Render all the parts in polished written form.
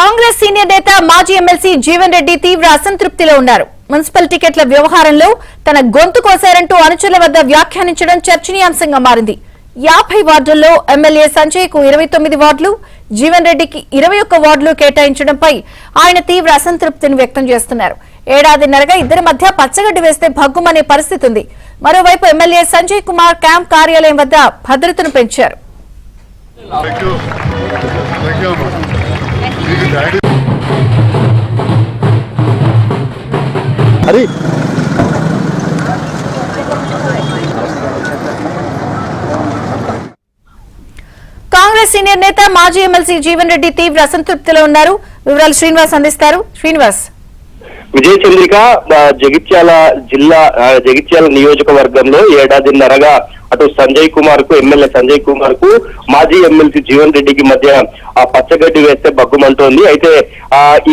Congress senior నేత మాజీ MLC Jeevan Reddy తీవ్ర అసంతృప్తిలో ఉన్నారు. మున్సిపల్ టికెట్ల వ్యవహారంలో తన గొంతు కోసారంటూ అనుచరుల వద్ద వ్యాఖ్యానించడం చర్చనీయాంశంగా మారింది. 50 వార్డుల్లో ఎమ్మెల్యే సంజయ్ కు 29 వార్డులు, జీవన్ రెడ్డికి 21 వార్డులు కేటాయించడంపై ఆయన తీవ్ర అసంతృప్తిని వ్యక్తం చేస్తున్నారు. ఏడాదిన్నరగా ఇద్దరి మధ్య పచ్చగడ్డి వేస్తే భగ్గుమనే పరిస్థితి ఉంది. మరోవైపు ఎమ్మెల్యే సంజయ్ కుమార్ క్యాంప్ కార్యాలయం వద్ద భద్రతను పెంచారు. కాంగ్రెస్ సీనియర్ నేత మాజీ ఎమ్మెల్సీ జీవన్ రెడ్డి తీవ్ర అసంతృప్తిలో ఉన్నారు. వివరాలు శ్రీనివాస్ అందిస్తారు. శ్రీనివాస్. విజయ చంద్రిక జగిత్యాల జిల్లా జగిత్యాల నియోజకవర్గంలో ఏడాదిన్నరగా అటు సంజయ్ కుమార్ కు ఎమ్మెల్యే సంజయ్ కుమార్ కు మాజీ ఎమ్మెల్సీ జీవన్ రెడ్డికి మధ్య ఆ పచ్చగడ్డి వేస్తే బగ్గుమంటోంది. అయితే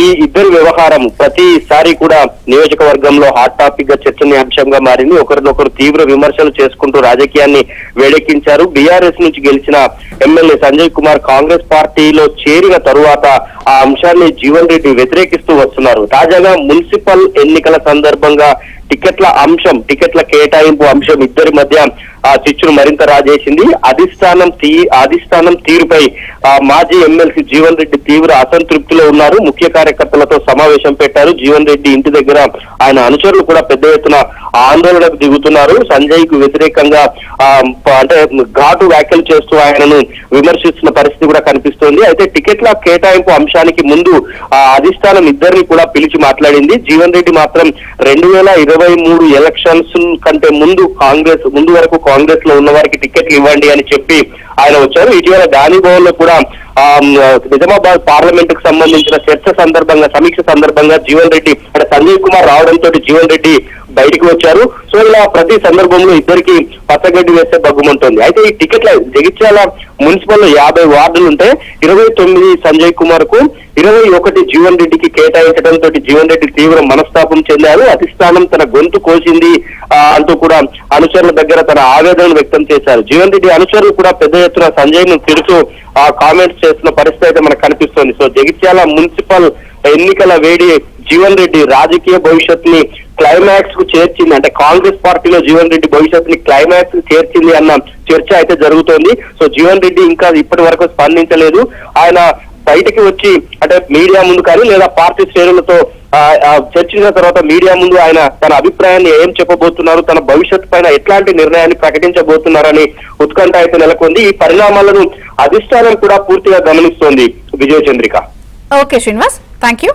ఈ ఇద్దరు వ్యవహారం ప్రతిసారి కూడా నియోజకవర్గంలో హాట్ టాపిక్ గా చర్చనీయాంశంగా మారింది. ఒకరినొకరు తీవ్ర విమర్శలు చేసుకుంటూ రాజకీయాన్ని వేడెక్కించారు. బీఆర్ఎస్ నుంచి గెలిచిన ఎమ్మెల్యే సంజయ్ కుమార్ కాంగ్రెస్ పార్టీలో చేరిన తరువాత ఆ అంశాన్ని జీవన్ రెడ్డి వ్యతిరేకిస్తూ వస్తున్నారు. తాజాగా మున్సిపల్ ఎన్నికల సందర్భంగా టికెట్ల కేటాయింపు అంశం ఇద్దరి మధ్య ఆ చిచ్చును మరింత రాజేసింది. అధిష్టానం తీరుపై మాజీ ఎమ్మెల్సీ జీవన్ రెడ్డి తీవ్ర అసంతృప్తిలో ఉన్నారు. ముఖ్య కార్యకర్తలతో సమావేశం పెట్టారు. జీవన్ రెడ్డి ఇంటి దగ్గర ఆయన అనుచరులు కూడా పెద్ద ఎత్తున ఆందోళనకు దిగుతున్నారు. సంజయ్ కు వ్యతిరేకంగా అంటే ఘాటు వ్యాఖ్యలు చేస్తూ ఆయనను విమర్శిస్తున్న పరిస్థితి కూడా కనిపిస్తోంది. అయితే టికెట్ల కేటాయింపు అంశానికి ముందు అధిష్టానం ఇద్దరిని కూడా పిలిచి మాట్లాడింది. జీవన్ రెడ్డి మాత్రం 2023 ఎలక్షన్స్ కంటే ముందు వరకు కాంగ్రెస్ లో ఉన్న వారికి టికెట్లు ఇవ్వండి అని చెప్పి ఆయన వచ్చారు. ఇటీవల గాంధీ భవన్ లో కూడా నిజామాబాద్ పార్లమెంట్ కు సంబంధించిన సమీక్ష సందర్భంగా జీవన్ రెడ్డి అంటే సంజయ్ కుమార్ రావడంతో జీవన్ రెడ్డి బయటికి వచ్చారు. సో ఇలా ప్రతి సందర్భంలో ఇద్దరికి పచ్చగడ్డి వేస్తే బగ్గుమంటుంది. అయితే ఈ టికెట్ల జగిత్యాల మున్సిపల్ లో 50 వార్డులు ఉంటే 29 సంజయ్ కుమార్ కు 21 జీవన్ రెడ్డికి కేటాయించడంతో జీవన్ రెడ్డి తీవ్ర మనస్తాపం చెందారు. అధిష్టానం తన గొంతు కోసింది అంటూ కూడా అనుచరుల దగ్గర తన ఆవేదనను వ్యక్తం చేశారు. జీవన్ రెడ్డి అనుచరులు కూడా పెద్ద ఎత్తున సంజయ్ ను తిడుతూ కామెంట్స్ చేస్తున్న పరిస్థితి అయితే మనకు కనిపిస్తోంది. సో జగిత్యాల మున్సిపల్ ఎన్నికల వేడి జీవన్ రెడ్డి రాజకీయ భవిష్యత్తుని క్లైమాక్స్ కు చేర్చింది. అంటే కాంగ్రెస్ పార్టీలో జీవన్ రెడ్డి భవిష్యత్తుని క్లైమాక్స్ కు చేర్చింది అన్న చర్చ అయితే జరుగుతోంది. సో జీవన్ రెడ్డి ఇంకా ఇప్పటి వరకు స్పందించలేదు. ఆయన బయటికి వచ్చి అంటే మీడియా ముందు కానీ లేదా పార్టీ శ్రేణులతో చర్చించిన తర్వాత మీడియా ముందు ఆయన తన అభిప్రాయాన్ని ఏం చెప్పబోతున్నారు, తన భవిష్యత్తు పైన ఎట్లాంటి నిర్ణయాన్ని ప్రకటించబోతున్నారని ఉత్కంఠ అయితే నెలకొంది. ఈ పరిణామాలను అధిష్టానం కూడా పూర్తిగా గమనిస్తోంది. Vijaya Chandrika. Okay Srinivas, thank you.